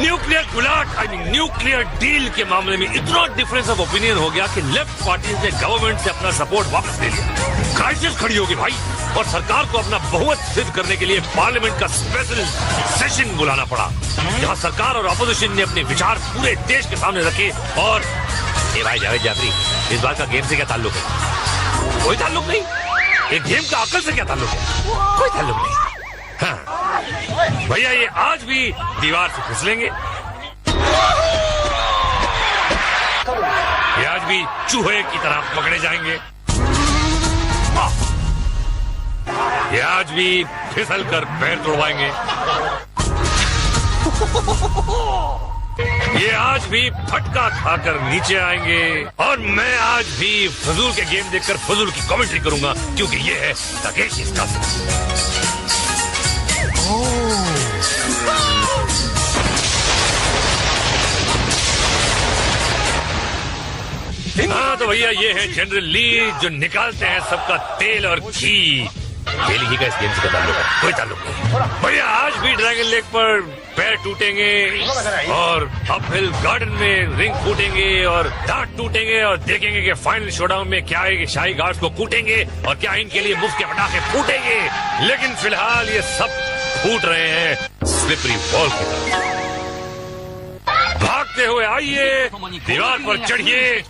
Nuclear गुलाट nuclear deal के मामले में इतना डिफरेंस ऑफ ओपिनियन हो गया कि लेफ्ट पार्टी ने गवर्नमेंट से अपना सपोर्ट वापस ले लिया। क्राइसिस खड़ी होगी भाई, और सरकार को अपना बहुमत सिद्ध करने के लिए पार्लियामेंट का स्पेशल सेशन बुलाना पड़ा, जहां सरकार और अपोजिशन ने अपने विचार पूरे देश के सामने रखे। और ए भाई जावेद जाफरी, इस बार का गेम से क्या ताल्लुक है? कोई ताल्लुक नहीं। एक गेम का अकल से क्या ताल्लुक है? कोई ताल्लुक नहीं। हाँ भैया, ये आज भी दीवार से फिसलेंगे, ये आज भी चूहे की तरह पकड़े जाएंगे, ये आज भी फिसल कर पैर तोड़वाएंगे, ये आज भी फटका खाकर नीचे आएंगे, और मैं आज भी फजूल के गेम देखकर फजूल की कमेंट्री करूंगा, क्योंकि ये है तकेश इसका। हाँ तो भैया, ये है जनरल ली, जो निकालते हैं सबका तेल और घी। तेल घी का इस गेम से ताल्लुक है? कोई ताल्लुक नहीं भैया। आज भी ड्रैगन लेक पर पैर टूटेंगे, और अपहिल गार्डन में रिंग फूटेंगे, और दांत टूटेंगे, और देखेंगे कि फाइनल शोडाउन में क्या है कि शाही गार्ड्स को कूटेंगे, और क्या इनके लिए मुफ्त के पटाखे फूटेंगे। लेकिन फिलहाल ये सब फूट रहे हैं स्लिपरी वॉल की तरफ। भागते हुए आइए, दीवार पर चढ़िए,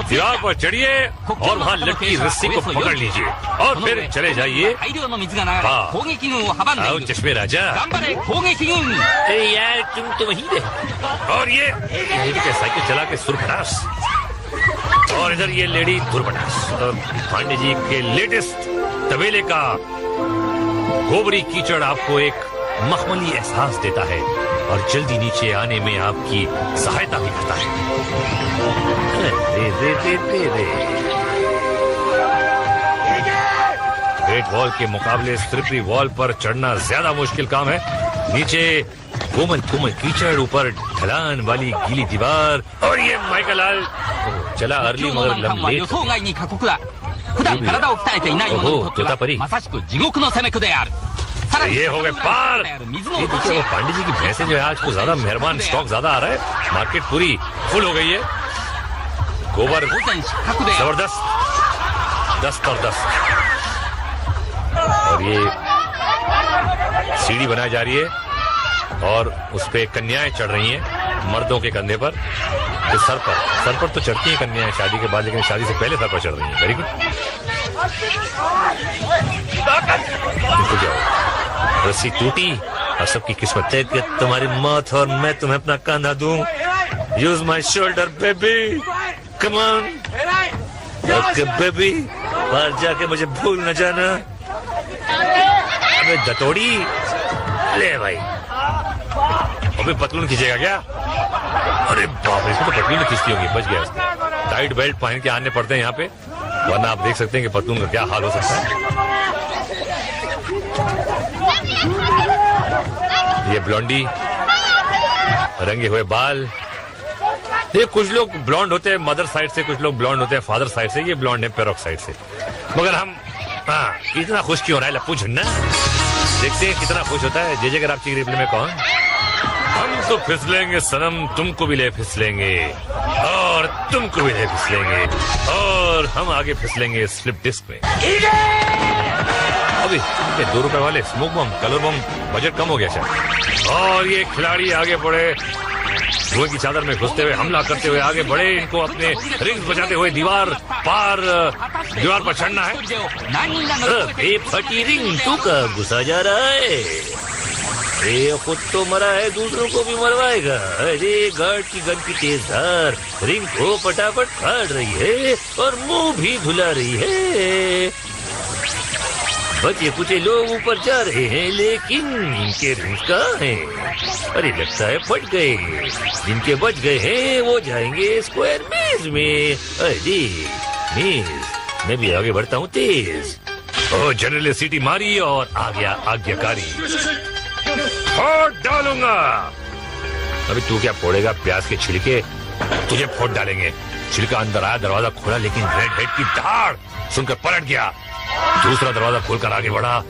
दीवार पर चढ़िए, और वहाँ लटकी रस्सी को पकड़ लीजिए, और फिर चले जाइए। आओ चश्मे राजा, यार तुम तो वहीं रहे। और ये साइकिल चला के सुरपटास, और इधर ये लेडी दुर्पटास। पांडे जी के लेटेस्ट तबेले का गोबरी कीचड़ आपको एक मखमली एहसास देता है, और जल्दी नीचे आने में आपकी सहायता भी करता है। ग्रेट वॉल के मुकाबले स्लिपरी वॉल पर चढ़ना ज्यादा मुश्किल काम है। नीचे कोमल कोमल कीचड़, ऊपर ढलान वाली गीली दीवार, और ये माइकल लाल चला अर्ली मगर लम्बे। तोतापरी, ये हो गए पार। ये देखिए, वो पांडे जी की भैंसे जो है आज को ज्यादा मेहरबान, स्टॉक ज्यादा आ रहा है, मार्केट पूरी फुल हो गई है। गोबर जबरदस्त, 10 पर 10। और ये सीढ़ी बनाई जा रही है, और उस पे कन्याएं चढ़ रही हैं मर्दों के कंधे पर। तो सर पर तो चढ़ती हैं कन्याएं शादी के बाद, लेकिन शादी से पहले सर पर चढ़ रही हैं। Very good. रस्सी टूटी, और सबकी किस्मत है कि तुम्हारी मौत और मैं तुम्हें अपना कंधा दूं। Use my shoulder baby, come on okay baby, बाहर जाके मुझे भूल न जाना। अबे दतोड़ी, ले भाई, अबे पतलून खींचेगा क्या? अरे बाप रे, इसको तो पतलून खींचती होगी। बच गया इसको। टाइट बेल्ट पहन के आने पड़ते हैं यहाँ पे, वरना आप देख सकते हैं कि पतलून का क्या हाल हो सकता है। ये ब्लॉन्डी, रंगे हुए बाल। ये कुछ लोग ब्लॉन्ड होते हैं मदर साइड से, कुछ लोग ब्लॉन्ड होते हैं फादर साइड से। ये ब्लॉन्ड है पेरोक साइड से। मगर हम इतना खुश क्यों हो रहा है लप्पू झुन्ना? देखते हैं कितना खुश होता है। जे अगर आपकी रिप्ले में कौन? हम तो फिसलेंगे सनम, तुमको भी ले फिसलेंगे, और तुमको भी ले फिसलेंगे, और हम आगे फिसलेंगे स्लिप डिस्क में। अभी 2 रुपए वाले स्मोक बम, कलर बम, बजट कम हो गया शायद। और ये खिलाड़ी आगे बढ़े, धुएं की चादर में घुसते हुए, हमला करते हुए आगे बढ़े। इनको अपने रिंग्स बजाते हुए दीवार पर चढ़ना है। फटी रिंग तू का गुस्सा जा रहा है, ये खुद तो मरा है, दूसरों को भी मरवाएगा। अरे गार्ड की गन की तेज धार रिंग को फटाफट फाड़ रही है, और मुंह भी धुला रही है। बचे कुछ लोग ऊपर जा रहे हैं, लेकिन इनके रिंग्स कहाँ हैं? अरे लगता है फट गए। जिनके बच गए हैं वो जाएंगे स्क्वायर मेज में। अरे मेज, मैं भी आगे बढ़ता हूँ तेज। ओ जनरल सीटी मारी, और आ गया आज्ञाकारी। फोड़ डालूंगा। अभी तू क्या फोड़ेगा? प्याज के छिलके तुझे फोड़ डालेंगे। छिलका अंदर आया, दरवाजा खोला, लेकिन रेड हेड की धाड़ सुनकर पलट गया। दूसरा दरवाजा खोलकर आगे बढ़ा,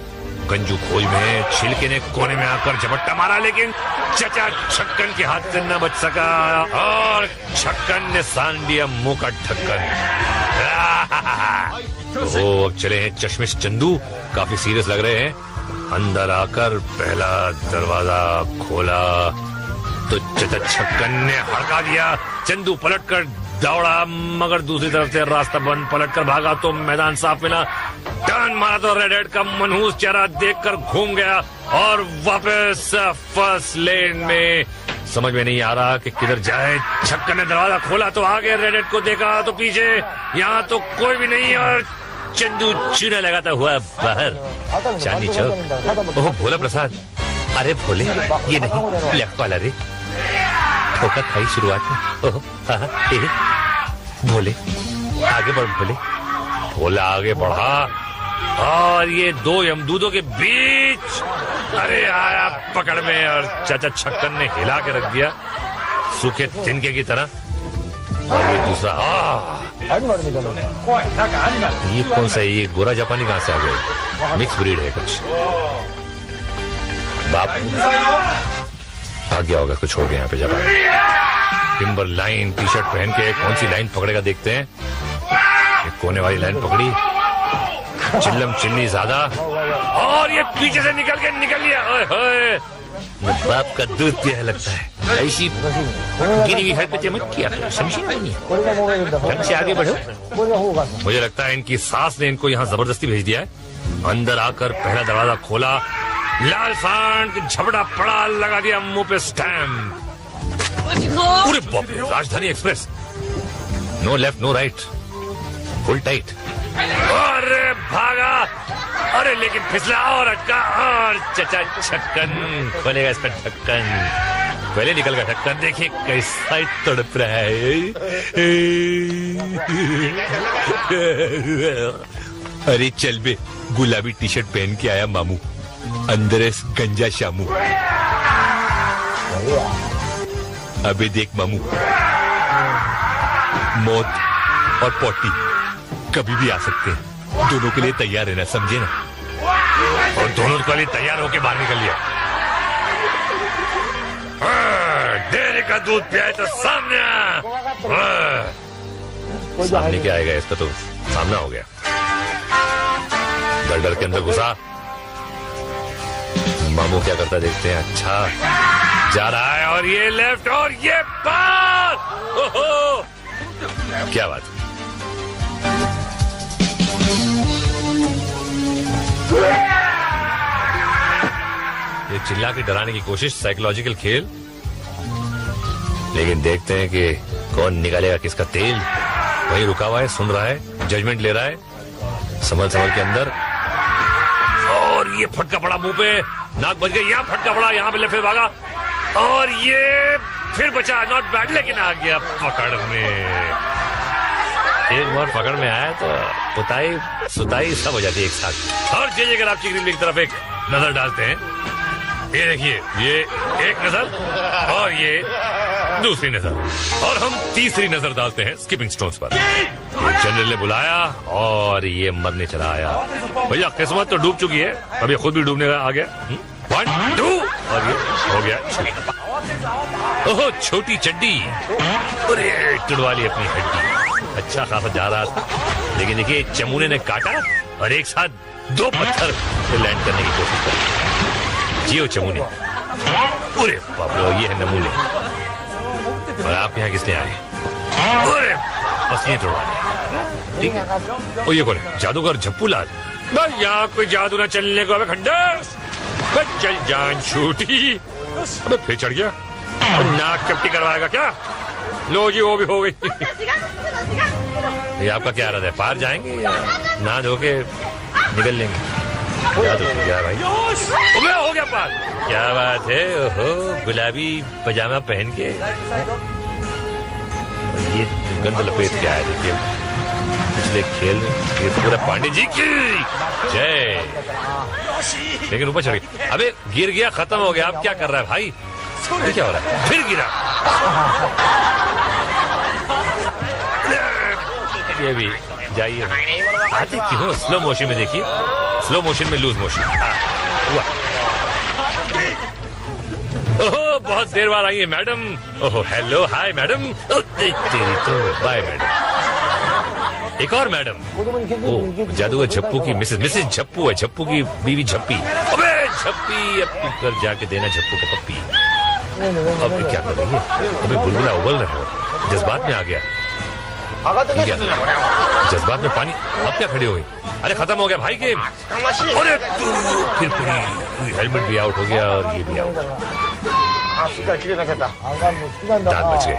गंजू खोज में छिलके ने कोने में आकर झपट्टा मारा, लेकिन चचा छक्कन के हाथ से न बच सका और छक्कन ने सान दिया मुंह का ढक्कन। तो अब चले हैं चश्मिश चंदू, काफी सीरियस लग रहे हैं। अंदर आकर पहला दरवाजा खोला तो चचा छक्कन ने हड़का दिया। चंदू पलटकर दौड़ा, मगर दूसरी तरफ से रास्ता बंद। पलटकर भागा तो मैदान साफ मिला। टर्न मारा तो रेड हेड का मनहूस चेहरा देखकर घूम गया और वापस फर्स्ट लेन में। समझ में नहीं आ रहा कि किधर जाए। छक्कन ने दरवाजा खोला तो आगे, रेड हेड को देखा तो पीछे, यहाँ तो कोई भी नहीं और चंदू चूना लगाता हुआ बाहर। चांदनी चौक। ओह भोला प्रसाद, अरे भोले ये नहीं, लेफ्ट वाला रे। ठोकर खाई शुरुआत में। ओह भोले आगे बढ़ भोले। भोला आगे बढ़ा और ये दो यमदूतों के बीच अरे आया पकड़ में और चाचा छक्कन ने हिला के रख दिया सूखे तिनके की तरह। और ये दूसरा ये कौन सा है? ये गोरा जापानी कहां से आ गया? मिक्स ब्रीड है कुछ। बाप आ गया होगा कुछ, छोड़ गया यहाँ पे Japan. Timber line T shirt पहन के कौन सी लाइन पकड़ेगा देखते हैं। ये कोने वाली लाइन पकड़ी, चिल्लम चिल्ली ज्यादा और ये पीछे से निकल लिया। ओए होए, बाप का दूध पिया लगता है। ऐसी गिरी हुई हरकतें मत किया करो, समझी नहीं? ढंग से आगे बढ़ो। मुझे लगता है इनकी सास ने इनको यहाँ जबरदस्ती भेज दिया है। अंदर आकर पहला दरवाजा खोला, लाल सांड झपड़ा पड़ा, लगा दिया मुंह पे स्टैम्प। पूरे बाप रे, Rajdhani express. No left no right, full tight. अरे भागा, अरे लेकिन फिसला और अटका और चचा छक्कन खोलेगा इसका ढक्कन। पहले निकल गया ढक्कन, देखिए कैसा तड़प रहा है। अरे चल बे, गुलाबी टी शर्ट पहन के आया मामू, अंदर है गंजा शामू। अबे देख मामू, मौत और पोटी कभी भी आ सकते हैं, दोनों के लिए तैयार रहना, समझे ना? और दोनों के लिए तैयार होके बाहर निकल लिया। डेयरी का दूध पियाए तो सामने सामने क्या आएगा, इसका तो सामना हो गया। डर के अंदर घुसा। मामू क्या करता देखते हैं। अच्छा जा रहा है और ये लेफ्ट और ये पार। ओहो क्या बात है। ये चिल्ला के डराने की कोशिश, साइकोलॉजिकल खेल। लेकिन देखते हैं कि कौन निकालेगा किसका तेल। वही रुका हुआ है, सुन रहा है, जजमेंट ले रहा है, संभल के अंदर। और ये फटका पड़ा मुंह पे, नाक बच गई। यहाँ फटका पड़ा, यहाँ पे लेफ्ट भागा और ये फिर बचा, नॉट बैड, लेकिन आ गया पकड़ में। एक बार पकड़ में आया तो पुताई सुताई सब हो जाती है एक साथ। और चलिए अगर आप चिकरी की तरफ एक नजर डालते हैं, ये देखिए, ये एक नजर और ये दूसरी नजर, और हम तीसरी नजर डालते हैं स्किपिंग स्टोन्स पर। जनरल ने बुलाया और ये मरने चला आया। भैया किस्मत तो डूब चुकी है, अब ये खुद भी डूबने आ गया। 1 2 और ये हो गया। ओहो छोटी चड्डी, अरे टुड़वा ली अपनी हड्डी। अच्छा खासा जा रहा था, लेकिन देखिए चमूने ने काटा और एक साथ 2 पत्थर लैंड करने की कोशिश की। जियो चमूने। पूरे बाप रे, ये है नमूने। और आप यहाँ किस लिए आए? पूरे पसीने तोड़वाने, ठीक है। और ये कौन है? जादूगर झप्पू लाल। भाई यहाँ कोई जादू ना चलने को। खंडर चल जान छूटी। अबे फिर चढ़ गया, नाक चपटी करवाएगा क्या? लो जी वो भी हो गई। ये आपका क्या इरादा है? पार जाएंगे या ना धो के निकल लेंगे? याद हो गया भाई, हो गया पार। क्या बात है, ओहो गुलाबी पजामा पहन के ये गंद लपेट के आया। देखिए पिछले खेल में ये तो पूरा पांडे जी की जय, लेकिन ऊपर चढ़ गया। अबे गिर गया, खत्म हो गया। अब क्या कर रहा है भाई? ये क्या हो रहा है? फिर गिरा। ये भी जाइए, आते क्यों स्लो मोशन में? देखिए स्लो मोशन में लूज मोशन। ओहो, बहुत देर बाद आई है मैडम। ओहो, हेलो, हाय मैडम। तेरी तो बाय मैडम। एक और मैडम। ओ, जादू है झप्पू की मिसेस झप्पू है, झप्पू की बीवी झप्पी। अबे झप्पी, अब तू कर जाके देना झप्पू को पप्पी। अब क्या कर रही है? अबे बुलबुला उबल रहा है, जज्बात में आ गया। जज्बात में पानी। अब क्या खड़ी हो गई? अरे खत्म हो गया भाई गेम। अरे फिर पूरी हेलमेट भी आउट हो गया और ये भी आउट। दांत बच गए।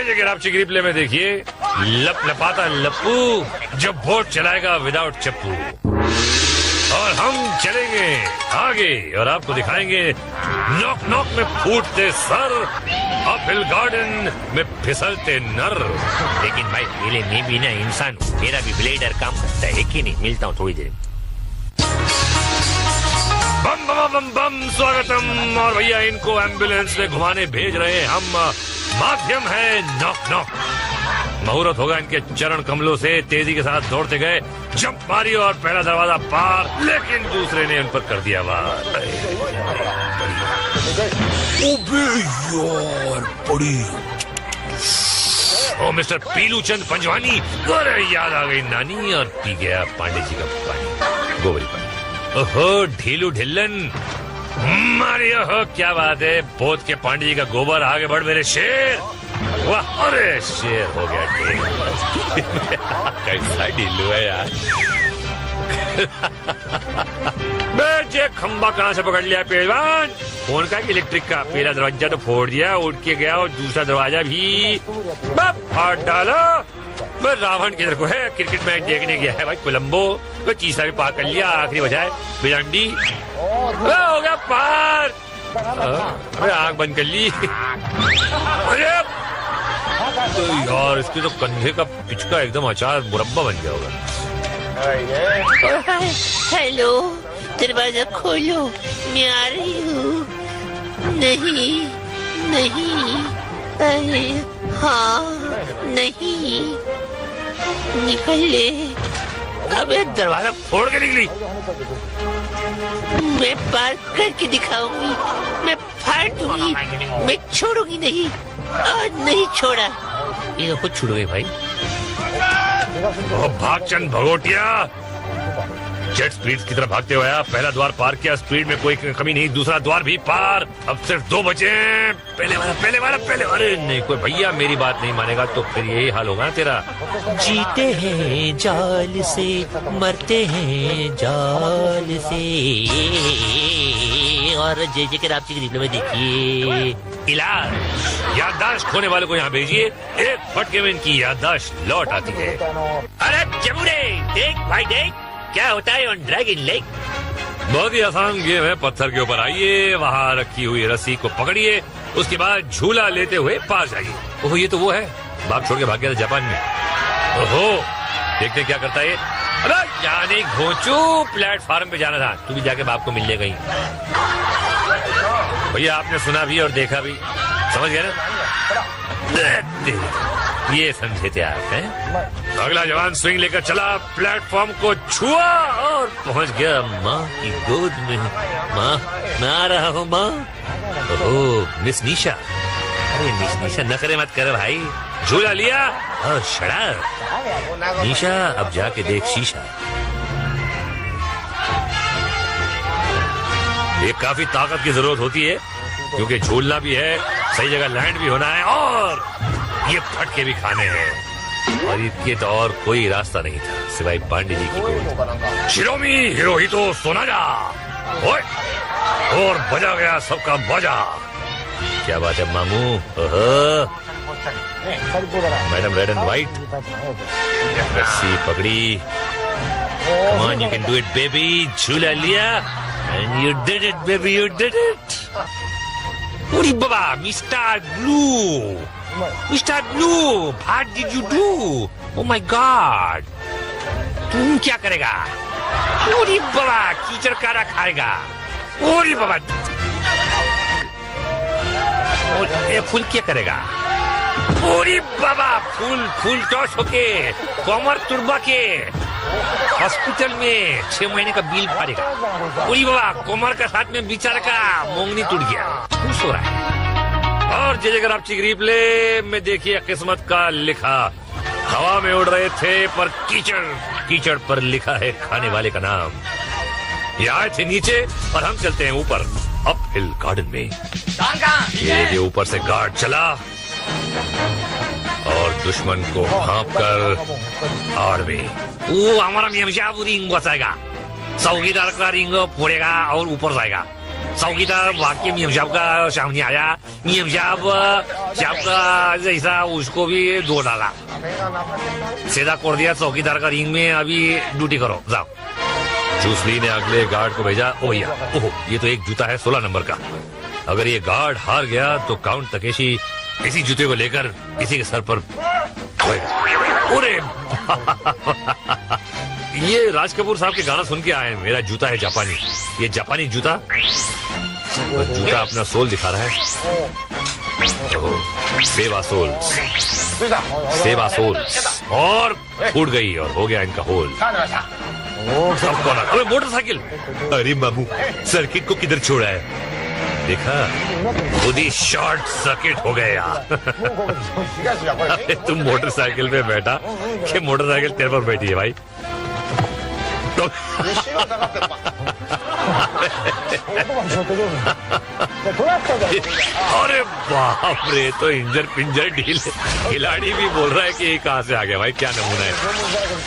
जगह आपची रिप्ले में देखिए, लप लपाता लप्पू जब वोट चलाएगा विदाउट चप्पू। और हम चलेंगे आगे और आपको दिखाएंगे नॉक नॉक में फूटते सर, अपहिल गार्डन में फिसलते नर। लेकिन भाई मेले में भी ना इंसान, मेरा भी ब्लेडर काम करता है कि नहीं? मिलता हूँ थोड़ी देर। बम बम बम बम स्वागतम। और भैया इनको एम्बुलेंस में घुमाने भेज रहे हैं हम। माध्यम है नॉक नॉक। मुहूर्त होगा इनके चरण कमलों से। तेजी के साथ दौड़ते गए, जंप मारी और पहला दरवाजा पार, लेकिन दूसरे ने उन पर कर दिया वार। बड़ी ओ मिस्टर पीलू चंद पंजवानी। अरे याद आ गई नानी और पी गया पांडे जी का पानी, गोबरी पानी। ओहो ढीलू ढिल्लन मारी। ओहो क्या बात है, पोत के पांडे जी का गोबर। आगे बढ़ मेरे शेर। वाह, अरे शेर हो गया कैसा ढीलू है यार। बेटे खंबा कहाँ से पकड़ लिया पहलवान? फोन का इलेक्ट्रिक का। पहला दरवाजा तो फोड़ दिया, उठ के गया, और दूसरा दरवाजा भी फाड़ डाला। मैं रावण किधर को है? क्रिकेट मैच देखने गया है भाई कोलंबो। तो तीसरा भी पार कर लिया, आखिरी बजाय बिरंडी हो गया पार। अरे आँख बंद कर ली। अरे तो यार इसके तो कंधे का पिचका एकदम अचार मुरब्बा बन गया होगा। हेलो, दरवाजा खोलो, मैं आ रही हूँ। नहीं नहीं, अरे हाँ नहीं, निकल ले। अबे दरवाजा फोड़ के निकली। मैं पार करके दिखाऊंगी, मैं फाड़ दूंगी, मैं छोड़ूंगी नहीं। आज नहीं छोड़ा। ये तो खुद छूट गई भाई। भागचंद भगोटिया जेट स्पीड की तरफ भागते हुए पहला द्वार पार किया। स्पीड में कोई कमी नहीं, दूसरा द्वार भी पार। अब सिर्फ 2 बचे। पहले वाला। अरे नहीं, कोई भैया मेरी बात नहीं मानेगा तो फिर यही हाल होगा ना तेरा। जीते हैं जाल से, मरते हैं जाल से। और जय के रात की रिप्ले में देखिए, इलाज याददाश्त खोने वालों को यहाँ भेजिए, एक फटके में इनकी याददाश्त लौट आती है। अरे जमुरे देख भाई देख, क्या होता है ऑन ड्रैगन लेक। बहुत ही आसान गेम है। पत्थर के ऊपर आइए, वहाँ रखी हुई रस्सी को पकड़िए, उसके बाद झूला लेते हुए पास जाइए। ओहो ये तो वो है, बाप छोड़ के भाग गया था जापान में। ओहो देखते क्या करता है। अरे जाने घोंचू, प्लेटफार्म पे जाना था, तू भी जाके बाप को मिल ले गई। भैया आपने सुना भी और देखा भी, समझ गया ना? ये समझे थे आप हैं? अगला जवान स्विंग लेकर चला, प्लेटफॉर्म को छुआ और पहुंच गया माँ की गोद में। माँ मैं आ रहा हूँ माँ। ओह मिस निशा। अरे मिस निशा नखरे मत कर भाई, झूला लिया और शराब। निशा अब जाके देख शीशा। ये काफी ताकत की जरूरत होती है, क्योंकि झूलना भी है, सही जगह लैंड भी होना है, और ये फटके भी खाने हैं। और इसके तो और कोई रास्ता नहीं था सिवाय पांडे जी की गोद। शिरोमी हिरोहितो सोनाजा। ओए और बजा गया सबका बजा। क्या बात है मामू। मैडम रेड एंड व्हाइट, रस्सी पकड़ी। Come on, you can do it, baby. झूला लिया and you did it, baby, you did it. Uri baba, Mr. Blue. Mr. Blue, what did you do? Oh my God. तुम क्या करेगा? Uri baba, कीचड़ कारा खाएगा। Uri baba. ये फूल क्या करेगा? Uri baba, फूल टॉस होके, कमर तुरबा के, हॉस्पिटल में 6 महीने का बिल भरेगा। पूरी बाबा कोमर का साथ में बेचारे का मोंगनी टूट गया, खुश हो रहा है। और जय आप चिगरी प्ले में देखिए किस्मत का लिखा। हवा में उड़ रहे थे पर कीचड़ पर लिखा है खाने वाले का नाम। ये आए थे नीचे और हम चलते हैं ऊपर अप हिल गार्डन में। ये ऊपर से गार्ड चला और दुश्मन को भांप कर आड़ में वो हमारा मियाँ रिंग बचाएगा, चौकीदार का रिंग फोड़ेगा और ऊपर जाएगा। चौकीदार वाक्य मियाँ का सामने आया, मियाँ का जैसा उसको भी दो डाला, सीधा कोड़ दिया चौकीदार का रिंग में। अभी ड्यूटी करो, जाओ। जूसली ने अगले गार्ड को भेजा। ओ भैया, ओहो, ये तो एक जूता है 16 नंबर का। अगर ये गार्ड हार गया तो काउंट तकेशी इसी जूते को लेकर इसी के सर पर अरे ये राज कपूर साहब के गाना सुन के आए। मेरा जूता है जापानी। ये जापानी जूता अपना सोल दिखा रहा है। सेवा सोल और फूट गई और हो गया इनका होल। अबे मोटरसाइकिल, अरे मामू सर्किट को किधर छोड़ा है? देखा, खुद ही शॉर्ट सर्किट हो गया। अरे तुम मोटरसाइकिल पे बैठा कि मोटरसाइकिल तेरे पर बैठी है भाई? तो अरे बाप रे, तो इंजर पिंजर ढील। खिलाड़ी भी बोल रहा है कि ये कहाँ से आ गया भाई, क्या नमूना है।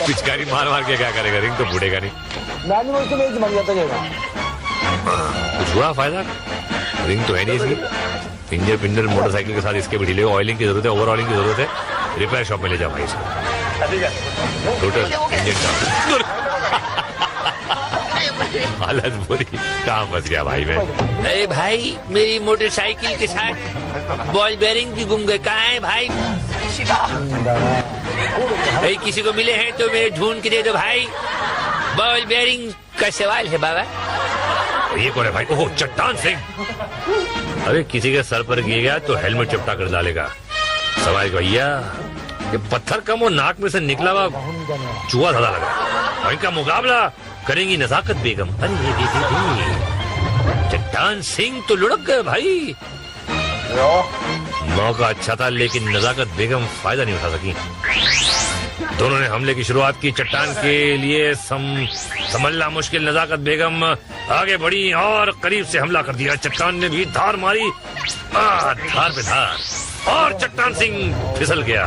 पिचकारी मार मार के क्या करेगा, रिंग तो फूटेगा नहीं। कुछ हुआ फायदा? रिंग तो है नहीं इसकी। इंजर पिंजर मोटरसाइकिल के साथ इसके भी ढीले। ऑयलिंग की जरूरत है, ओवर ऑयलिंग की जरूरत है। रिपेयर शॉप में ले जाओ भाई इसको। टोटल इंजन का हालत बुरी, कहाँ फंस गया भाई मैं। अरे भाई, मेरी मोटरसाइकिल के साथ बॉल बेरिंग भी गुम गए। कहाँ है भाई? भाई किसी को मिले हैं तो मेरे ढूंढ के दे दो भाई। बॉल बेरिंग का सवाल है बाबा। ये कौन है भाई? ओह, चट्टान सिंह। अरे किसी के सर पर गिर गया तो हेलमेट चिपटा कर डालेगा। सवाल भैया, ये पत्थर कम और नाक में से निकला हुआ चूहा ज्यादा लगा। और इनका मुकाबला करेंगी नजाकत बेगम। अरे चट्टान सिंह तो लुढ़क गए भाई। मौका अच्छा था लेकिन नजाकत बेगम फायदा नहीं उठा सकी। दोनों ने हमले की शुरुआत की। चट्टान के लिए समझना मुश्किल। नजाकत बेगम आगे बढ़ी और करीब से हमला कर दिया। चट्टान ने भी धार मारी, धार पे धार, और चट्टान सिंह फिसल गया।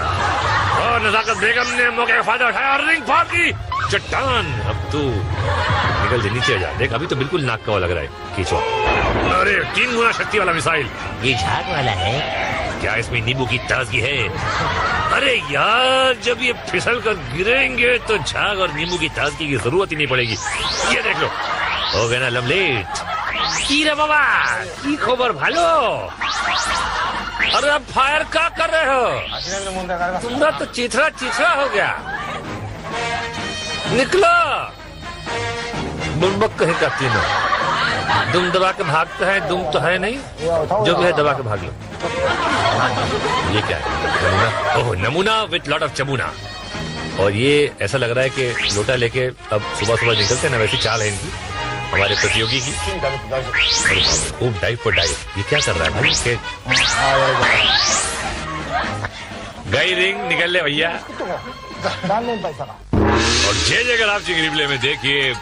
और नजाकत बेगम ने मौके का फायदा उठाया और रिंग फाड़ दी। चट्टान, अब तू निकल दे, नीचे जा। देख, अभी तो बिल्कुल नाक का लग रहा है। खींचो। अरे 3 गुना शक्ति वाला मिसाइल। ये झाग वाला है क्या? इसमें नींबू की ताजगी है। अरे यार, जब ये फिसल कर गिरेंगे तो झाग और नींबू की ताजगी की जरूरत ही नहीं पड़ेगी। ये देख लो, हो गया ना लमलेट। की रे बाबा, की खबर भालो? अरे अब फायर क्या कर रहे हो? तुम्हारा तो चिथरा हो गया। निकलो। बुड़बक कहीं का तीनों। दुम दबा के भागते हैं, दुम तो है नहीं। जो भी है दबा के भाग लो। ये क्या है? नमूना। ओह, नमूना विथ लॉट ऑफ चमूना। और ये ऐसा लग रहा है कि लोटा लेके अब सुबह सुबह निकलते हैं ना, वैसी चाल है इनकी, हमारे प्रतियोगी की। खूब डाइव पर डाइव। ये क्या कर रहा है भाई? गई रिंग, निकल ले भैया। और जय आप चिगरीबले में देखिए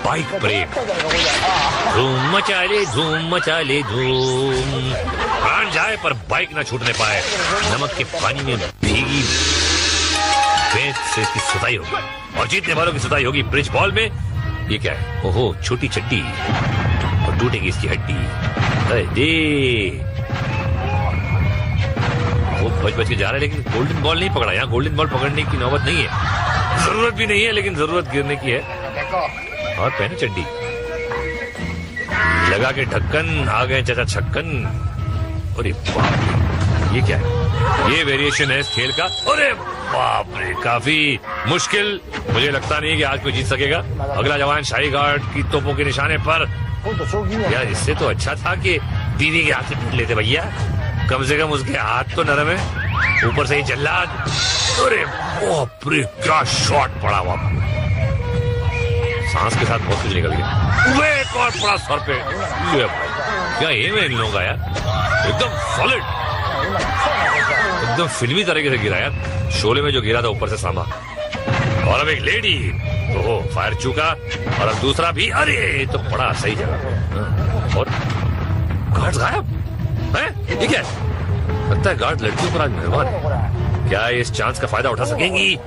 बाइक ब्रेक। धूम मचा ले धूम। प्राण जाए पर बाइक ना छूटने पाए। नमक के पानी में भीगी पेट से इसकी सुताई होगी और जीतने वालों की सुताई होगी ब्रिज बॉल में। ये क्या है? ओहो, छोटी चड्डी और टूटेगी इसकी हड्डी। अरे दे, वो बच के जा रहा है लेकिन गोल्डन बॉल नहीं पकड़ा। यहाँ गोल्डन बॉल पकड़ने की नौबत नहीं है, जरूरत भी नहीं है, लेकिन जरूरत गिरने की है। और पहने चड्डी, लगा के ढक्कन, आ गए चाचा छक्कन। अरे बाप रे, ये क्या है? ये वेरिएशन है इस खेल का। अरे बाप रे, काफी मुश्किल। मुझे लगता नहीं कि आज कोई जीत सकेगा। अगला जवान शाही गार्ड की तोपों के निशाने पर। यार, इससे तो अच्छा था कि दीदी के हाथ से पीट लेते भैया, कम से कम उसके हाथ तो नरम है, ऊपर से ही जल्लाद। अरे बाप रे, क्या शॉट पड़ा वहां। सांस के साथ बहुत कुछ निकल गया। वे एक और पड़ा सर पे। ये भाई क्या एम है इन लोगों का यार, एकदम सॉलिड, एकदम फिल्मी तरीके से गिरा यार। शोले में जो गिरा था ऊपर से सांभा। और अब एक लेडी, ओहो फायर चूका, और अब दूसरा भी। अरे तो बड़ा सही जगह। और गार्ड गायब है, ये क्या है? लगता है गार्ड लड़कियों पर आज मेहरबान है। क्या इस चांस का फायदा उठा सकेंगी?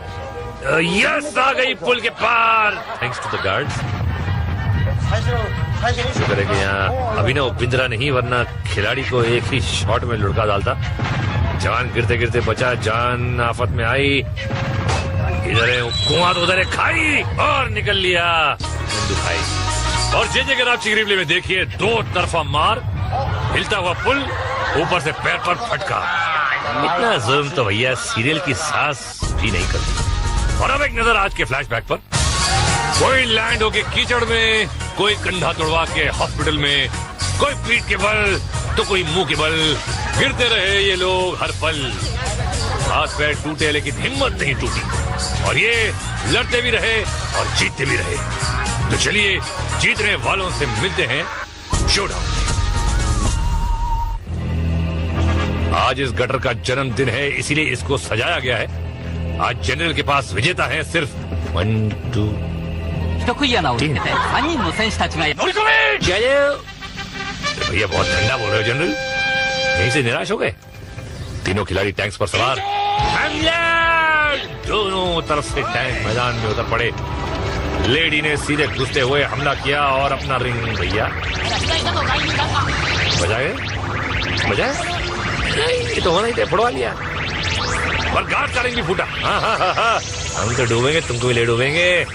यस, आ गई पुल के पार, थैंक्स टू द गार्ड्स। शुक्र है कि यहाँ अभिनव बिंद्रा नहीं, वरना खिलाड़ी को एक ही शॉट में लुढ़का डालता। जान गिरते गिरते बचा, जान आफत में आई। इधर है कुआं तो उधर है खाई, और निकल लिया हिंदू खाई। और जे के रापची रिप्ले में देखिए, दो तरफा मार, हिलता हुआ पुल, ऊपर से पैर पर फटका। इतना जुल्म तो भैया सीरियल की सास भी नहीं करती। और अब एक नजर आज के फ्लैशबैक पर। कोई लैंड होके कीचड़ में, कोई कंधा तोड़वा के हॉस्पिटल में, कोई पीठ के बल तो कोई मुंह के बल। गिरते रहे ये लोग हर पल, हाथ पैर टूटे लेकिन हिम्मत नहीं टूटी, और ये लड़ते भी रहे और जीतते भी रहे। तो चलिए जीतने वालों से मिलते हैं शोडाउन। आज इस गटर का जन्मदिन है, इसीलिए इसको सजाया गया है। आज जनरल के पास विजेता है सिर्फ 1, 2, 3। भैया बहुत ठंडा बोल रहे हो जनरल, यहीं से निराश हो गए? तीनों खिलाड़ी टैंक्स पर सवार, दोनों तरफ से टैंक मैदान में उतर पड़े। लेडी ने सीधे घुसते हुए हमला किया और अपना रिंग भैया बजाए ये तो होना ही था, फुड़वा लिया। और गार्ड का रिंग भी फूटा। हाँ, हम तो डूबेंगे, तुमको भी ले डूबेंगे।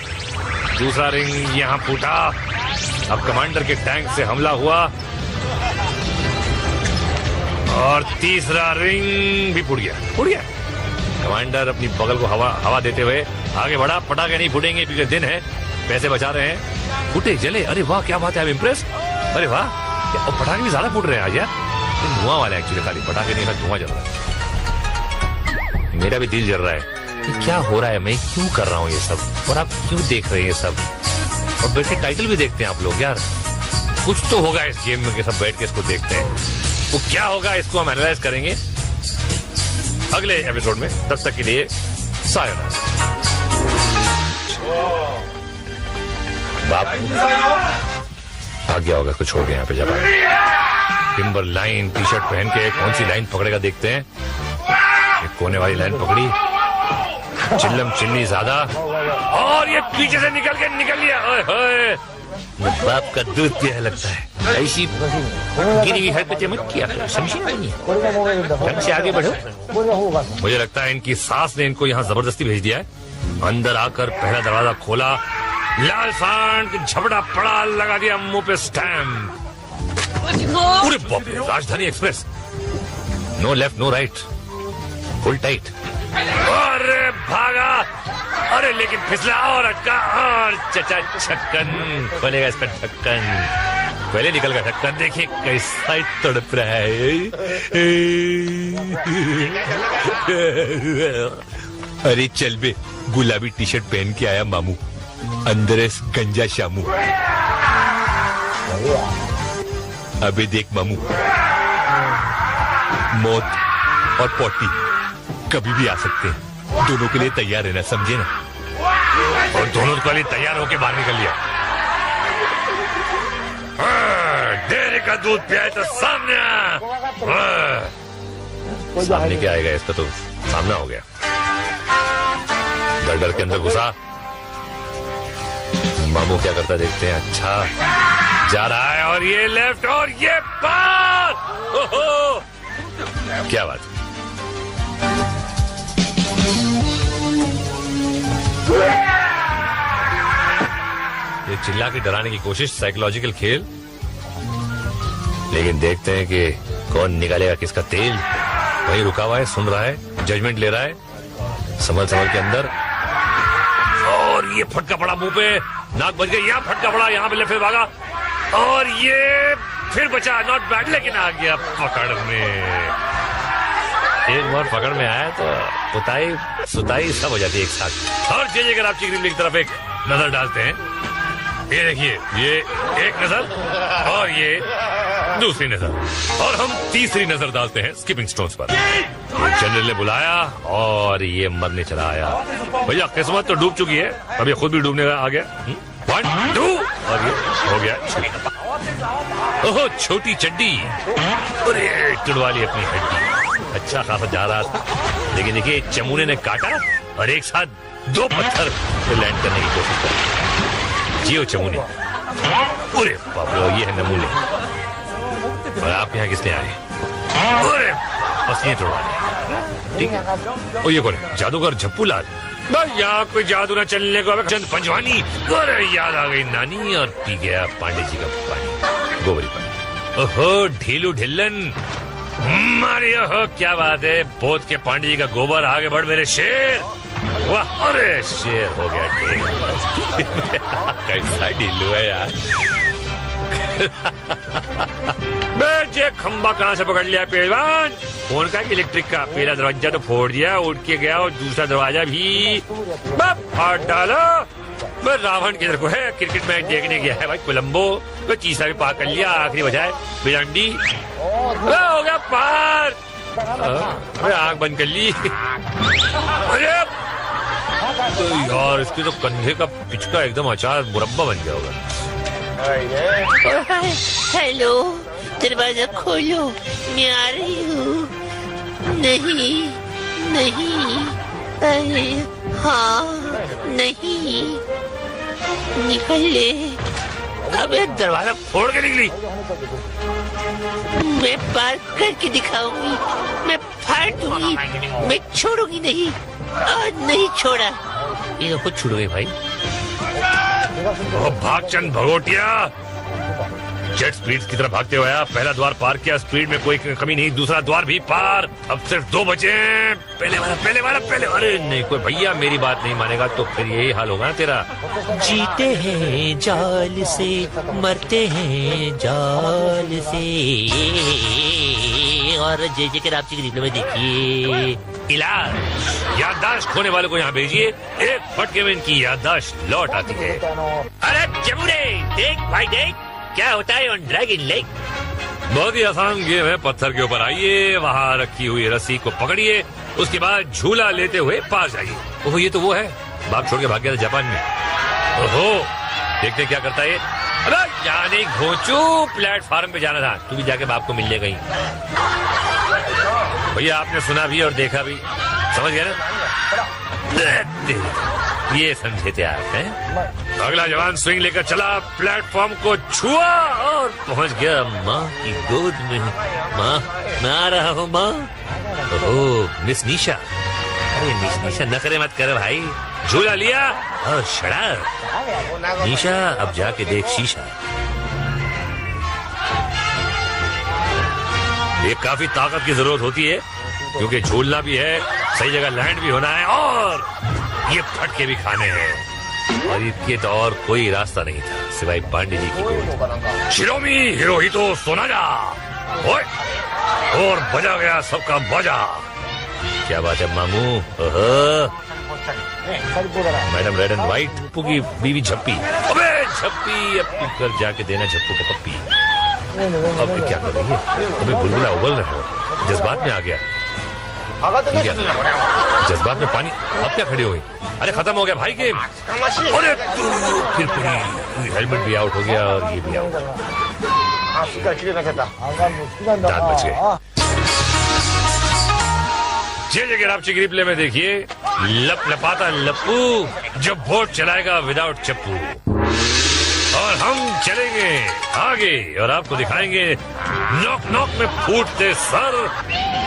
दूसरा रिंग यहाँ फूटा। अब कमांडर के टैंक से हमला हुआ और तीसरा रिंग भी फूट गया। कमांडर अपनी बगल को हवा देते हुए आगे बढ़ा। पटाखे नहीं फूटेंगे क्योंकि दिन है, पैसे बचा रहे हैं। फूटे जले, अरे वाह क्या बात है, आई एम इम्प्रेस। अरे वाह, और पटाखे भी ज्यादा फूट रहे हैं आज यार। धुआं वाला एक्चुअली, खाली पटाखे नहीं, धुआं जल रहा है। मेरा भी दिल जल रहा है कि क्या हो रहा है, मैं क्यों कर रहा हूँ ये सब, और आप क्यों देख रहे हैं ये सब। और बैठ के टाइटल भी देखते हैं आप लोग यार। कुछ तो होगा इस गेम में कि सब बैठ के इसको देखते हैं। वो क्या होगा इसको हम एनालाइज करेंगे अगले एपिसोड में। तब तक के लिए सायोनारा। बाप भाग गया होगा, कुछ हो गया यहाँ पे। जब टिम्बर लाइन टी शर्ट पहन के कौन सी लाइन पकड़ेगा देखते हैं। एक कोने वाली लाइन पकड़ी, चिल्लम चिल्ली ज्यादा, और ये पीछे से निकल लिया। ओए बाप का दूध पिया लगता है। ऐसी गिरी हुई हरकतें मत किया करो, समझे नहीं? ढंग से आगे बढ़ो। मुझे लगता है इनकी सास ने इनको यहाँ जबरदस्ती भेज दिया है। अंदर आकर पहला दरवाजा खोला, लाल सांड झपड़ा पड़ा, लगा दिया मुंह पे स्टैम्प। पूरे बाप रे, Rajdhani express, no left no right, full tight. अरे भागा, अरे लेकिन फिसला और अटका, और चचा छक्कन खोलेगा इसका ढक्कन। पहले निकल गया ढक्कन, देखिए कैसा ही तड़प रहा है। अरे चल बे, गुलाबी टी शर्ट पहन के आया मामू, अंदर गंजा शामू। अबे देख मामू, मौत और पोटी कभी भी आ सकते हैं, दोनों के लिए तैयार रहना, समझे ना? और दोनों के लिए तैयार होके बाहर निकल लिया। डेयरी का दूध पियाए तो सामने सामने क्या आएगा, इसका तो सामना हो गया। डर के अंदर घुसा। मामू क्या करता देखते हैं। अच्छा जा रहा है, और ये लेफ्ट और ये पार। ओहो क्या बात। ये चिल्ला के डराने की कोशिश, साइकोलॉजिकल खेल। लेकिन देखते हैं कि कौन निकालेगा किसका तेल। वही रुका हुआ है, सुन रहा है, जजमेंट ले रहा है, संभल के अंदर। और ये फटका पड़ा मुंह पे, नाक बच गई। यहाँ फटका पड़ा, यहाँ पे लेफ्ट भागा, और ये फिर बचा, नॉट बैड, लेकिन आ गया पकड़ में। एक बार पकड़ में आया तो पुताई सुताई सब हो जाती है एक साथ। और जे रापची ग्रीन लीग की तरफ एक नजर डालते हैं। ये देखिए, ये एक नजर और ये दूसरी नजर, और हम तीसरी नजर डालते हैं स्किपिंग स्टोन्स पर। जनरल ने बुलाया और ये मरने चला आया। भैया किस्मत तो डूब चुकी है, अब ये खुद भी डूबने आ गया। 1 2 और ये हो गया। ओह छोटी चड्डी, अरे टुडवाली अपनी हड्डी। अच्छा खासा जा रहा था, लेकिन देखिए चमूने ने काटा और एक साथ 2 पत्थर लैंड करने की कोशिश की। जियो चमूने। अरे बाप रे, ये है नमूने। और आप यहाँ किसने आए? अरे पसीने तोड़वाने, ठीक है। और ये कौन है? जादूगर झप्पू लाल। यहाँ कोई जादू ना चलने को, चंद पंजवानी। अरे याद आ गई नानी, और पी गया पांडे जी का पानी, गोबरी पानी। ओहो ढीलू ढिल्लन, मारे हो, क्या बात है। पोत के पांडे जी का गोबर, आगे बढ़ मेरे शेर। वाह, अरे शेर हो गया ढेर। कैसा ढीलू है यार। बेटे खंबा कहाँ से पकड़ लिया पहलवान? फोन का इलेक्ट्रिक का। पहला दरवाजा तो फोड़ दिया, उठ के गया, और दूसरा दरवाजा भी फाड़ डाला। मैं रावण किधर को है? क्रिकेट मैच देखने गया है भाई कोलंबो। मैं तीसरा भी पार कर लिया, आखिरी बजाय बिरंडी हो गया पार। मैं आंख बंद कर ली। अरे तो यार इसके तो कंधे का पिचका एकदम अचार मुरब्बा बन गया होगा। हेलो, दरवाजा खोलो, मैं आ रही हूँ। नहीं नहीं, अरे हाँ नहीं, निकल ले। अबे दरवाजा फोड़ के निकली। मैं पार करके दिखाऊंगी, मैं फाड़ दूंगी, मैं छोड़ूंगी नहीं, आज नहीं छोड़ा। ये तो खुद छूट गई भाई। भागचंद भगोटिया, जेट स्पीड की तरफ भागते हुए आया। पहला द्वार पार किया, स्पीड में कोई कमी नहीं। दूसरा द्वार भी पार। अब सिर्फ 2 बचे। पहले वाला पहले वाला पहले। अरे नहीं, कोई भैया मेरी बात नहीं मानेगा तो फिर यही हाल होगा ना तेरा। जीते हैं जाल से, मरते हैं जाल से। और जय के रापची की रिप्ले में देखिए। इलाज, याददाश्त खोने वाले को यहाँ भेजिए, एक फटके में इनकी याददाश्त लौट आती है। अरे जमुने देख भाई देख, क्या होता है ऑन ड्रैगन लेक। बहुत ही आसान गेम है। पत्थर के ऊपर आइए, वहाँ रखी हुई रस्सी को पकड़िए, उसके बाद झूला लेते हुए पास जाइए। ओह ये तो वो है, बाप छोड़ के भाग गया था जापान में। ओहो देखते क्या करता है। अरे यहाँ नहीं घोंचू, प्लेटफार्म पे जाना था। तू भी जाके बाप को मिल ले गई। भैया आपने सुना भी और देखा भी, समझ गया ना? ये समझे थे आप हैं? अगला जवान स्विंग लेकर चला, प्लेटफॉर्म को छुआ और पहुंच गया माँ की गोद में। माँ मैं आ रहा हूँ माँ। ओह मिस निशा। अरे मिस निशा नखरे मत कर भाई। झूला लिया और शराब। निशा अब जाके देख शीशा। ये काफी ताकत की जरूरत होती है, क्योंकि झूलना भी है, सही जगह लैंड भी होना है, और ये फटके भी खाने हैं। और इसके तो और कोई रास्ता नहीं था सिवाय पांडे जी की गोद। शिरोमी हिरोहितो सोनाजा। ओए और बजा गया सबका बाजा। क्या बात है मामू। मैडम रेड एंड व्हाइट, झप्पू की बीवी झप्पी। अबे झप्पी, अब तू कर जाके देना झप्पू को पप्पी। अब क्या कर रही है? तुम्हें बुलबुला उबल रहे हो, जज्बात में आ गया। जज्बात में पानी। अब क्या खड़ी हो गई? अरे खत्म हो गया भाई गेम। अरे फिर पूरी हेलमेट भी आउट हो गया और ये भी आउट। दांत बच गए। जगह रापची की रिप्ले में देखिए, लप लपाता लप्पू जब वोट चलाएगा विदाउट चप्पू। और हम चलेंगे आगे और आपको दिखाएंगे नॉक नॉक में फूटते सर,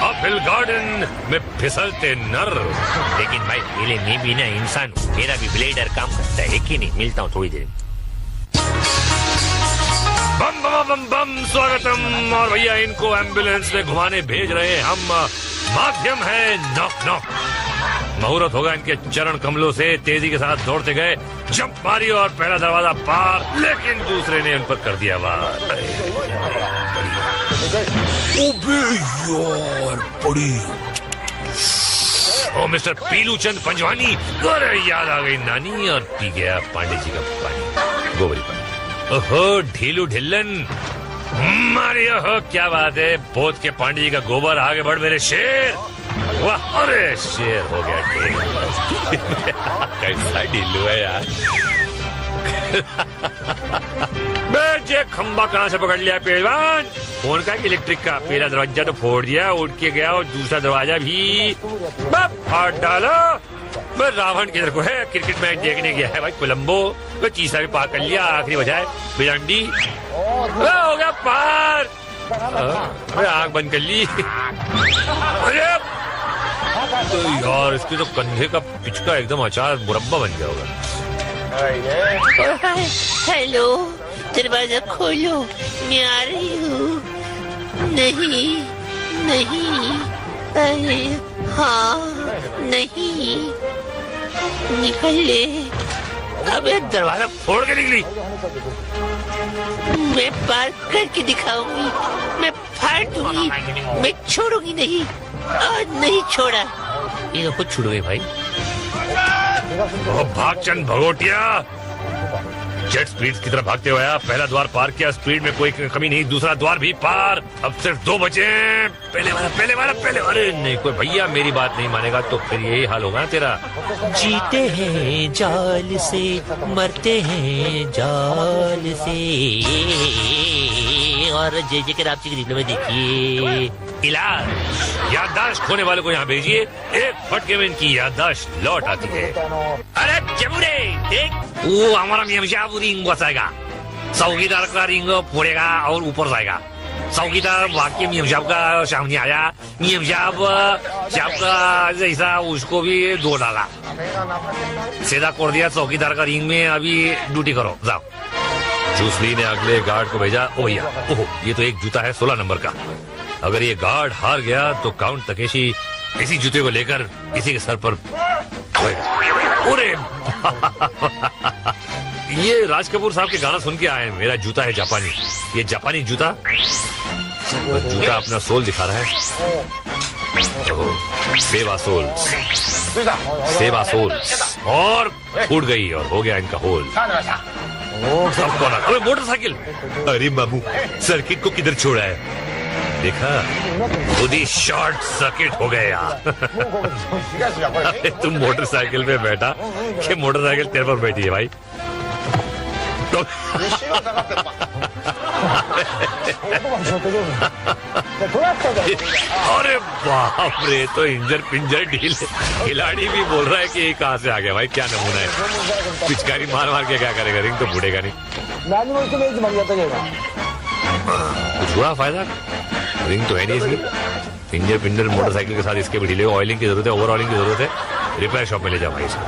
अपहिल गार्डन में फिसलते नर। लेकिन भाई पहले मैं भी ना इंसान हूँ, मेरा भी ब्लेडर काम करता है कि नहीं? मिलता हूँ थोड़ी देर। बम बम बम बम स्वागतम। और भैया इनको एम्बुलेंस में घुमाने भेज रहे हैं हम। माध्यम है नॉक नॉक। मुहूर्त होगा इनके चरण कमलों से। तेजी के साथ दौड़ते गए, जंप मारी और पहला दरवाजा पार, लेकिन दूसरे ने उन पर कर दिया वार। बड़ी ओ मिस्टर पीलू चंद पंजवानी। अरे याद आ गई नानी, और पी गया पांडे जी का पानी। गोबरी पर। ओहो ढीलू ढिल्लन, मारी हो, क्या बात है। पोत के पांडे का गोबर, आगे बढ़ मेरे शेर। वाह, अरे शेर हो गया ढील। कैसा ढीलू है यार। बेटे खंबा कहाँ से पकड़ लिया पहलवान। फोन का इलेक्ट्रिक का पहला दरवाजा तो फोड़ दिया, उठ के गया, और दूसरा दरवाजा भी फाड़ डाला। मैं रावण किधर को है, क्रिकेट मैच देखने गया है भाई कोलंबो। मैं तीसरा भी पार कर लिया, आखिरी बजाय भिवंडी हो गया पार। मैं आँख बंद कर ली। अरे तो यार इसके तो कंधे का पिचका एकदम अचार मुरब्बा बन गया होगा। हेलो, दरवाजा खोलो, मैं आ रही हूँ। नहीं नहीं, अरे हाँ नहीं, निकल ले। अबे दरवाजा फोड़ के निकली। मैं पार करके दिखाऊंगी, मैं फाड़ दूंगी, मैं छोड़ूंगी नहीं। आज नहीं छोड़ा। ये तो खुद छूट गई भाई। भागचंद भगोटिया, जेट स्पीड की तरफ भागते हुए पहला द्वार पार किया, स्पीड में कोई कमी नहीं, दूसरा द्वार भी पार। अब सिर्फ 2 बचे। पहले वाला पहले। अरे नहीं, कोई भैया मेरी बात नहीं मानेगा तो फिर यही हाल होगा तेरा। जीते हैं जाल से, मरते हैं जाल से। और जय जय के राम जी के में देखिए इलाज, याददाश्त खोने वाले को यहाँ भेजिए, एक फटके में इनकी याददाश्त लौट आती है। अरे जबूरे देख, वो हमारा मियाँ रिंग बसाएगा, चौकीदार का रिंग फोड़ेगा और ऊपर जाएगा। चौकीदार वाक्य मियाँ का सामने आया, मियाँ का जैसा उसको भी दो डाला, सीधा कर दिया चौकीदार का रिंग में। अभी ड्यूटी करो, जाओ। जूसली ने अगले गार्ड को भेजा। ओ भैया, ओहो ये तो एक जूता है 16 नंबर का। अगर ये गार्ड हार गया तो काउंट तकेशी इसी जूते को लेकर इसी के सर पर। अरे ये राज कपूर साहब के गाना सुन के आए हैं। मेरा जूता है जापानी, ये जापानी जूता। जूता अपना सोल दिखा रहा है। सेवा सोल और फूट गई और हो गया इनका होल। अरे मोटरसाइकिल, अरे मामू सर्किट को किधर छोड़ा है, देखा खुद ही शॉर्ट सर्किट हो गया। अरे तुम मोटरसाइकिल पे बैठा कि मोटरसाइकिल तेरे पर बैठी है भाई। अरे बाप रे, तो इंजर पिंजर ढील। खिलाड़ी भी बोल रहा है कि ये कहाँ से आ गया भाई, क्या नमूना है। पिचकारी मार मार के क्या करेगा, रिंग तो फूटेगा नहीं। कुछ हुआ फायदा, रिंग तो है नहीं इसकी। इंजर पिंजर मोटरसाइकिल के साथ इसके भी ढीले। ऑयलिंग की जरूरत है, ओवर ऑयलिंग की जरूरत है। रिपेयर शॉप में ले जाओ भाई इसको।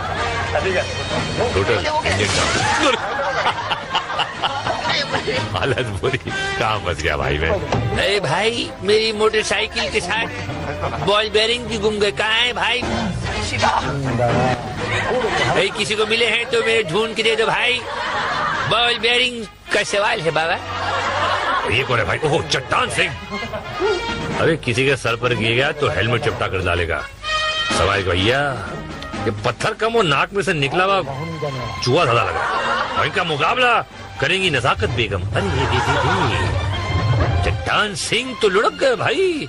टोटल इंजन हालत बुरी, कहाँ फंस गया भाई मैं। अरे भाई, मेरी मोटरसाइकिल के साथ बॉल बेरिंग भी गुम गए, कहाँ है भाई? भाई किसी को मिले हैं तो मेरे ढूंढ के दे दो भाई। बॉल बेरिंग का सवाल है बाबा। ये कौन है भाई? ओह चट्टान सिंह। अरे किसी के सर पर गिर गया तो हेलमेट चिपटा कर डालेगा। सवाल भैया, ये पत्थर कम और नाक में से निकला हुआ चूहा ज्यादा लगा। और इनका मुकाबला करेंगी नजाकत बेगम। अरे चट्टान सिंह तो लुढ़क गए भाई।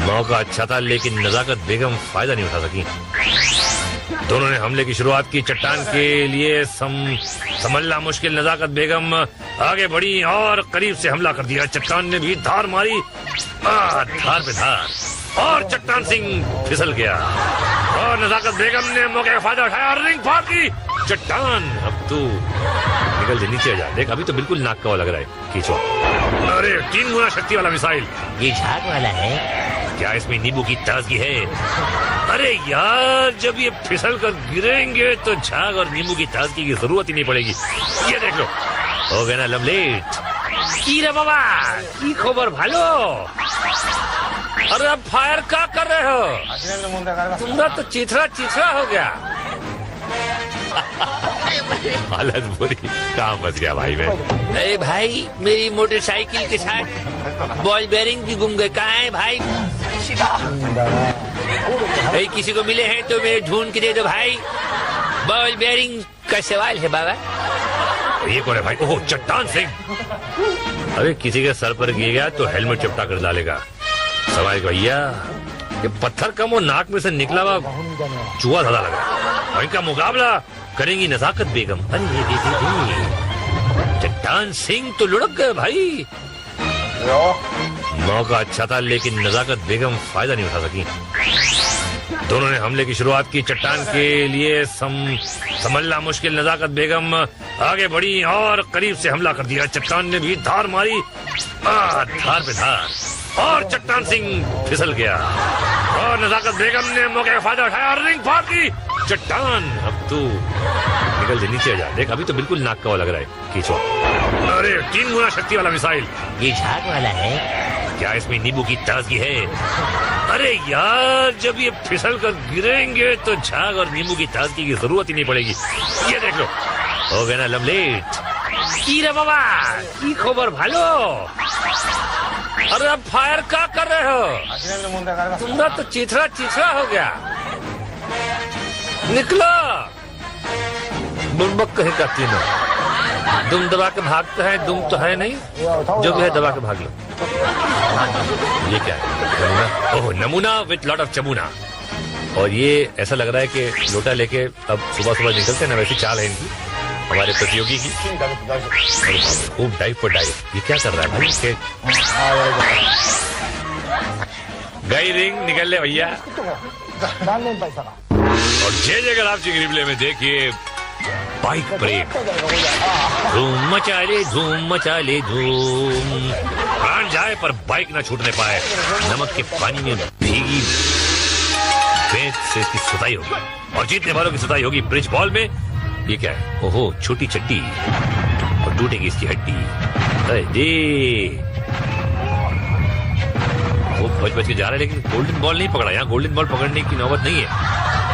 मौका अच्छा था लेकिन नजाकत बेगम फायदा नहीं उठा सकी। दोनों ने हमले की शुरुआत की। चट्टान के लिए संभलना मुश्किल। नजाकत बेगम आगे बढ़ी और करीब से हमला कर दिया। चट्टान ने भी धार मारी, धार पे धार, और चट्टान सिंह फिसल गया। और नजाकत बेगम ने मौके का फायदा उठाया और रिंग फाड़ दी। चट्टान अब तू निकल दे, नीचे जा। देख अभी तो बिल्कुल नाक का लग रहा है, खींचो। अरे 3 गुना शक्ति वाला मिसाइल। ये झाग वाला है क्या? इसमें नींबू की ताजगी है। अरे यार, जब ये फिसल कर गिरेंगे तो झाग और नींबू की ताजगी की जरूरत ही नहीं पड़ेगी। ये देख लो, हो गया ना लवलेट। की रे बाबा, की खबर भालो? अरे अब फायर क्या कर रहे हो? तुम्हारा तो चिथरा चिथरा हो गया। हालत बुरी, कहाँ फंस गया भाई मैं। अरे भाई, मेरी मोटरसाइकिल के साथ बॉल बेरिंग भी गुम गए, कहाँ है भाई? भाई किसी को मिले हैं तो मेरे ढूंढ के दे दो भाई। बॉल बेरिंग का सवाल है बाबा? ये कौन है भाई? ओह, चट्टान सिंह। अरे किसी के सर पर गिर गया तो हेलमेट चिपटा कर डालेगा। सवाल भैया, ये पत्थर कम और नाक में से निकला हुआ चूहा ज्यादा लगा। और इनका मुकाबला करेंगी नजाकत बेगम। अरे चट्टान सिंह तो लुढ़क गए भाई। मौका अच्छा था लेकिन नजाकत बेगम फायदा नहीं उठा सकी। दोनों ने हमले की शुरुआत की। चट्टान के लिए समझना मुश्किल नजाकत बेगम आगे बढ़ी और करीब से हमला कर दिया। चट्टान ने भी धार मारी, धार पे धार, और चट्टान सिंह फिसल गया और नजाकत बेगम ने मौके का फायदा उठाया और रिंग फाड़ दी। चट्टान अब तू निकल दे, नीचे जा। देख अभी तो बिल्कुल नाक का लग रहा है खींचो। अरे 3 गुना शक्ति वाला मिसाइल। ये झाग वाला है क्या? इसमें नींबू की ताजगी है। अरे यार, जब ये फिसल कर गिरेंगे तो झाग और नींबू की ताजगी की जरूरत ही नहीं पड़ेगी। ये देख लो, हो गया ना लमलेट। की रे बाबा, की खबर भालो? अरे अब फायर क्या कर रहे हो? तुमरा तो चिथरा चिथरा हो गया। निकलो बुड़बक कहीं का तीनों। दुम दबा के भागते हैं, दुम तो है नहीं, जो भी है दबा के भाग लो। ये क्या है? नमूना? ओह, नमूना विथ लॉट ऑफ चमूना। और ये ऐसा लग रहा है कि लोटा लेके अब सुबह सुबह निकलते हैं ना, वैसी चाल है इनकी, हमारे प्रतियोगी की। खूब डाइव पर डाइव। ये क्या कर रहा है भाई? इसके गई रिंग, निकल ले भैया। और जय जगह आप जी रिप्ले में देखिए बाइक ब्रेक। धूम मचा ले धूम। प्राण जाए पर बाइक ना छूटने पाए। नमक के पानी में भीगी फेंक से इसकी सुताई होगी और जीतने वालों की सुताई होगी ब्रिज बॉल में। ये क्या है? ओहो, छोटी चड्डी और टूटेगी इसकी हड्डी। अरे वो बच के जा रहा है लेकिन गोल्डन बॉल नहीं पकड़ा। यहाँ गोल्डन बॉल पकड़ने की नौबत नहीं है,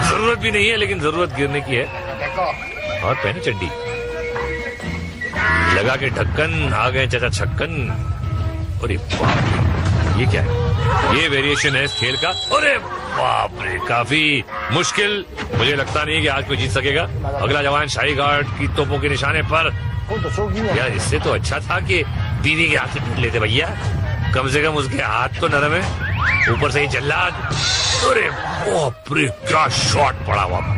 जरूरत भी नहीं है, लेकिन जरूरत गिरने की है। और पहने चड्डी, लगा के ढक्कन, आ गए चाचा छक्कन। अरे बाप, ये क्या है? ये वेरिएशन है इस खेल का। अरे बाप रे, काफी मुश्किल। मुझे लगता नहीं कि आज कोई जीत सकेगा। अगला जवान शाही घाट की तोपों के निशाने पर। यार इससे तो अच्छा था कि बीवी के हाथ से पीट लेते भैया, कम से कम उसके हाथ तो नरम है, ऊपर से ही जल्लाद। अरे बाप रे, क्या शॉट पड़ा वहां।